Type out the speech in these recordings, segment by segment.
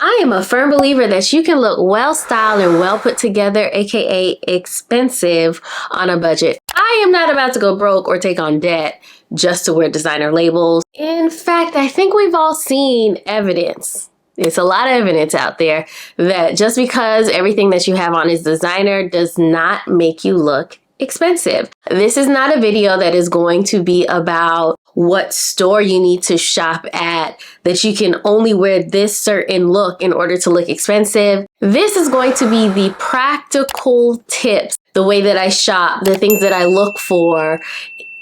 I am a firm believer that you can look well styled and well put together, aka expensive, on a budget. I am not about to go broke or take on debt just to wear designer labels. In fact, I think we've all seen evidence. It's a lot of evidence out there that just because everything that you have on is designer does not make you look expensive. This is not a video that is going to be about what store you need to shop at, that you can only wear this certain look in order to look expensive. This is going to be the practical tips, the way that I shop, the things that I look for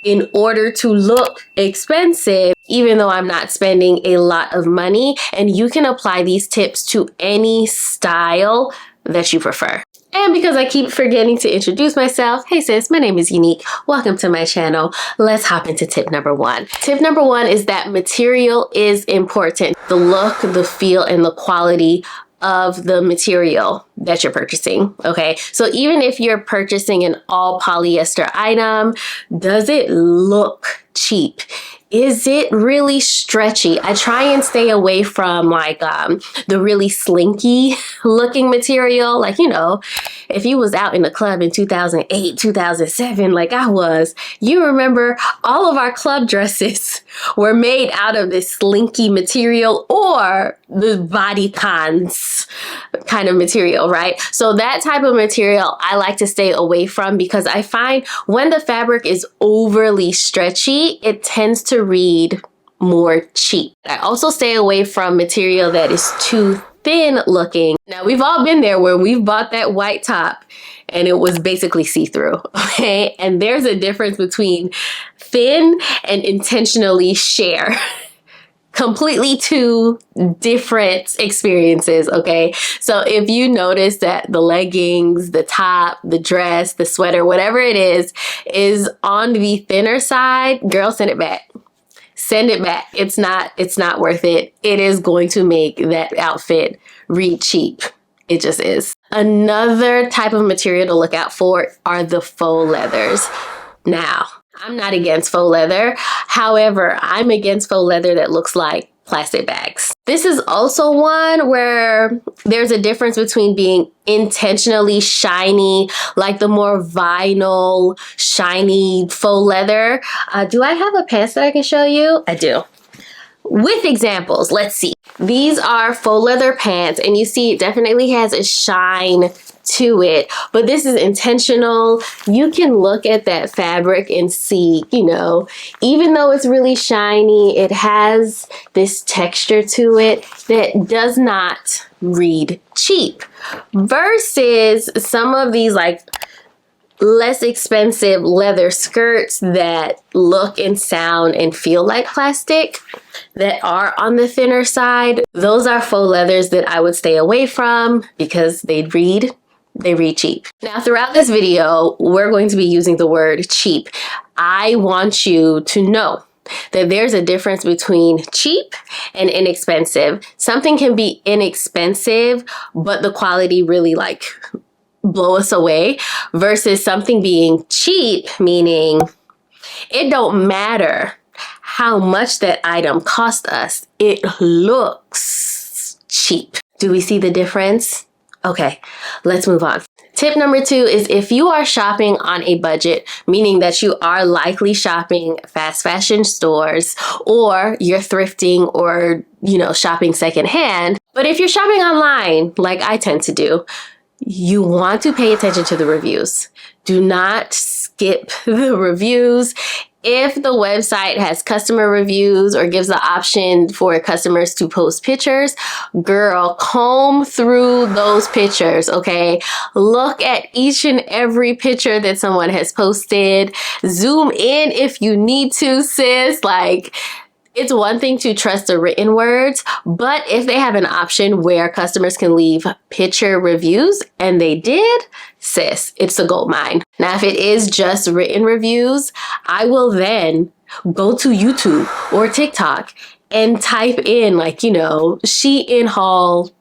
in order to look expensive, even though I'm not spending a lot of money. And you can apply these tips to any style that you prefer. And because I keep forgetting to introduce myself, hey sis, my name is Unique. Welcome to my channel. Let's hop into tip number one. Tip number one is that material is important. The look, the feel, and the quality of the material that you're purchasing, okay? So even if you're purchasing an all polyester item, does it look cheap? Is it really stretchy? I try and stay away from like the really slinky looking material. Like, you know, if you was out in the club in 2008, 2007, like I was, you remember all of our club dresses were made out of this slinky material or the bodycons kind of material, right? So that type of material I like to stay away from because I find when the fabric is overly stretchy, it tends to read more cheap. I also stay away from material that is too thin looking. Now, we've all been there where we've bought that white top and it was basically see-through, okay? And there's a difference between thin and intentionally sheer. Completely two different experiences, okay? So if you notice that the leggings, the top, the dress, the sweater, whatever it is on the thinner side, girl, send it back. Send it back. It's not worth it. It is going to make that outfit read cheap. It just is. Another type of material to look out for are the faux leathers. Now, I'm not against faux leather. However, I'm against faux leather that looks like plastic bags. This is also one where there's a difference between being intentionally shiny, like the more vinyl, shiny faux leather. Do I have a pants that I can show you? I do. With examples, let's see. These are faux leather pants, and you see it definitely has a shine to it, but this is intentional. You can look at that fabric and see, you know, even though it's really shiny, it has this texture to it that does not read cheap. Versus some of these like less expensive leather skirts that look and sound and feel like plastic that are on the thinner side. Those are faux leathers that I would stay away from because they read cheap. Now, throughout this video, we're going to be using the word cheap. I want you to know that there's a difference between cheap and inexpensive. Something can be inexpensive, but the quality really like blow us away, versus something being cheap, meaning it don't matter how much that item cost us, it looks cheap. Do we see the difference? Okay, let's move on. Tip number two is if you are shopping on a budget, meaning that you are likely shopping fast fashion stores or you're thrifting or, you know, shopping secondhand. But if you're shopping online, like I tend to do, you want to pay attention to the reviews. Do not skip the reviews. If the website has customer reviews or gives the option for customers to post pictures, girl, comb through those pictures, okay? Look at each and every picture that someone has posted. Zoom in if you need to, sis. Like, it's one thing to trust the written words, but if they have an option where customers can leave picture reviews, and they did, sis, it's a gold mine. Now, if it is just written reviews, I will then go to YouTube or TikTok and type in like, you know, Shein haul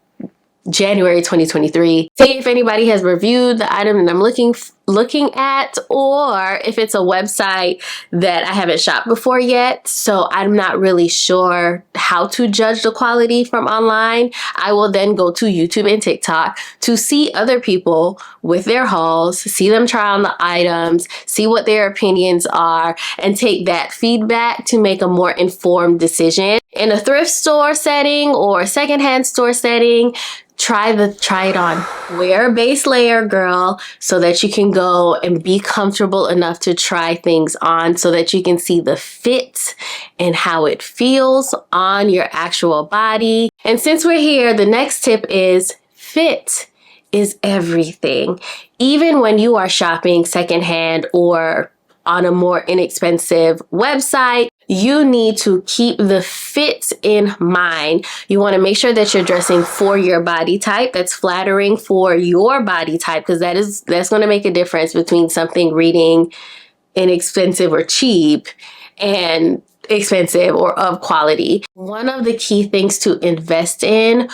January 2023. See if anybody has reviewed the item that I'm looking at, or if it's a website that I haven't shopped before yet, so I'm not really sure how to judge the quality from online. I will then go to YouTube and TikTok to see other people with their hauls, see them try on the items, see what their opinions are, and take that feedback to make a more informed decision. In a thrift store setting or a secondhand store setting, try it on. Wear a base layer, girl, so that you can go and be comfortable enough to try things on, so that you can see the fit and how it feels on your actual body. And since we're here, the next tip is fit is everything. Even when you are shopping secondhand or on a more inexpensive website, you need to keep the fit in mind. You want to make sure that you're dressing for your body type, that's flattering for your body type, because that's going to make a difference between something reading inexpensive or cheap and expensive or of quality. One of the key things to invest in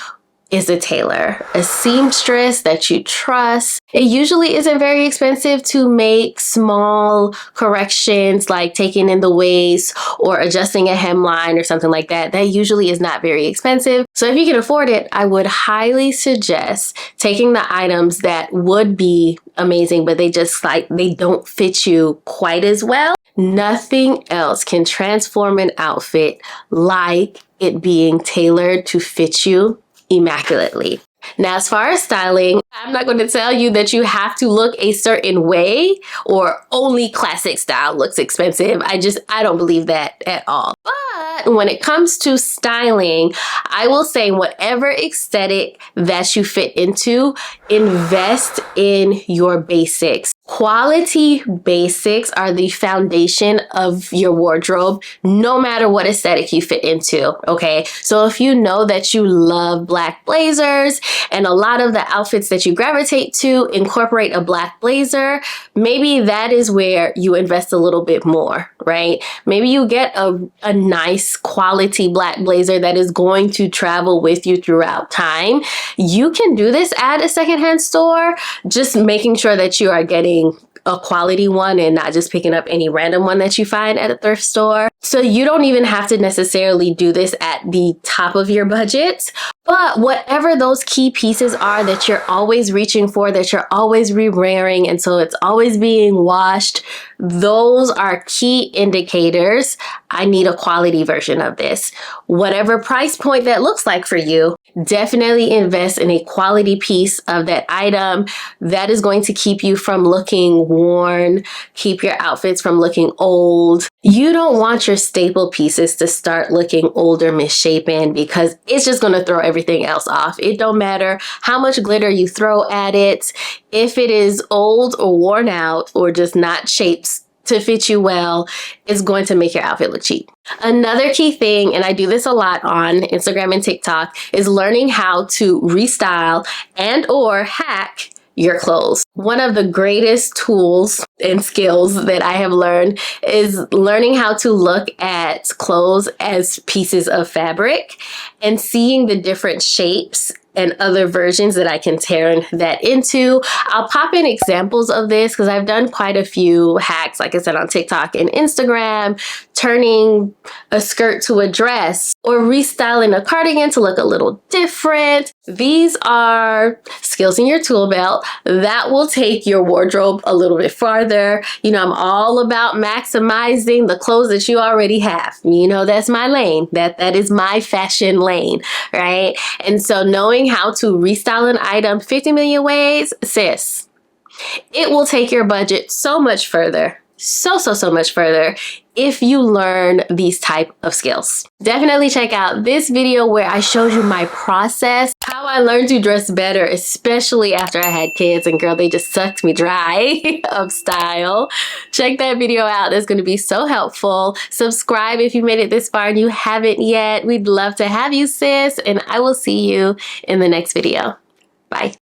is a tailor, a seamstress that you trust. It usually isn't very expensive to make small corrections like taking in the waist or adjusting a hemline or something like that. That usually is not very expensive. So if you can afford it, I would highly suggest taking the items that would be amazing, but they don't fit you quite as well. Nothing else can transform an outfit like it being tailored to fit you immaculately. Now, as far as styling, I'm not going to tell you that you have to look a certain way or only classic style looks expensive. I don't believe that at all. But when it comes to styling, I will say whatever aesthetic that you fit into, invest in your basics. Quality basics are the foundation of your wardrobe, no matter what aesthetic you fit into, okay? So if you know that you love black blazers and a lot of the outfits that you gravitate to incorporate a black blazer, maybe that is where you invest a little bit more, right? Maybe you get a nice quality black blazer that is going to travel with you throughout time. You can do this at a secondhand store, just making sure that you are getting a quality one and not just picking up any random one that you find at a thrift store. So you don't even have to necessarily do this at the top of your budget. But whatever those key pieces are that you're always reaching for, that you're always re-wearing, and so it's always being washed, those are key indicators. I need a quality version of this. Whatever price point that looks like for you, definitely invest in a quality piece of that item. That is going to keep you from looking worn, keep your outfits from looking old. You don't want your staple pieces to start looking old or misshapen, because it's just going to throw everything else off. It don't matter how much glitter you throw at it. If it is old or worn out or just not shaped to fit you well, it's going to make your outfit look cheap. Another key thing, and I do this a lot on Instagram and TikTok, is learning how to restyle and or hack your clothes. One of the greatest tools and skills that I have learned is learning how to look at clothes as pieces of fabric and seeing the different shapes and other versions that I can turn that into. I'll pop in examples of this because I've done quite a few hacks, like I said, on TikTok and Instagram, turning a skirt to a dress or restyling a cardigan to look a little different. These are skills in your tool belt that will take your wardrobe a little bit farther. You know, I'm all about maximizing the clothes that you already have. You know, that's my lane. That is my fashion lane, right? And so knowing how to restyle an item 50 million ways, sis, it will take your budget so much further. So much further if you learn these type of skills. Definitely check out this video where I showed you my process, how I learned to dress better, especially after I had kids, and girl, they just sucked me dry of style. Check that video out. It's going to be so helpful. Subscribe if you made it this far and you haven't yet. We'd love to have you, sis, and I will see you in the next video. Bye.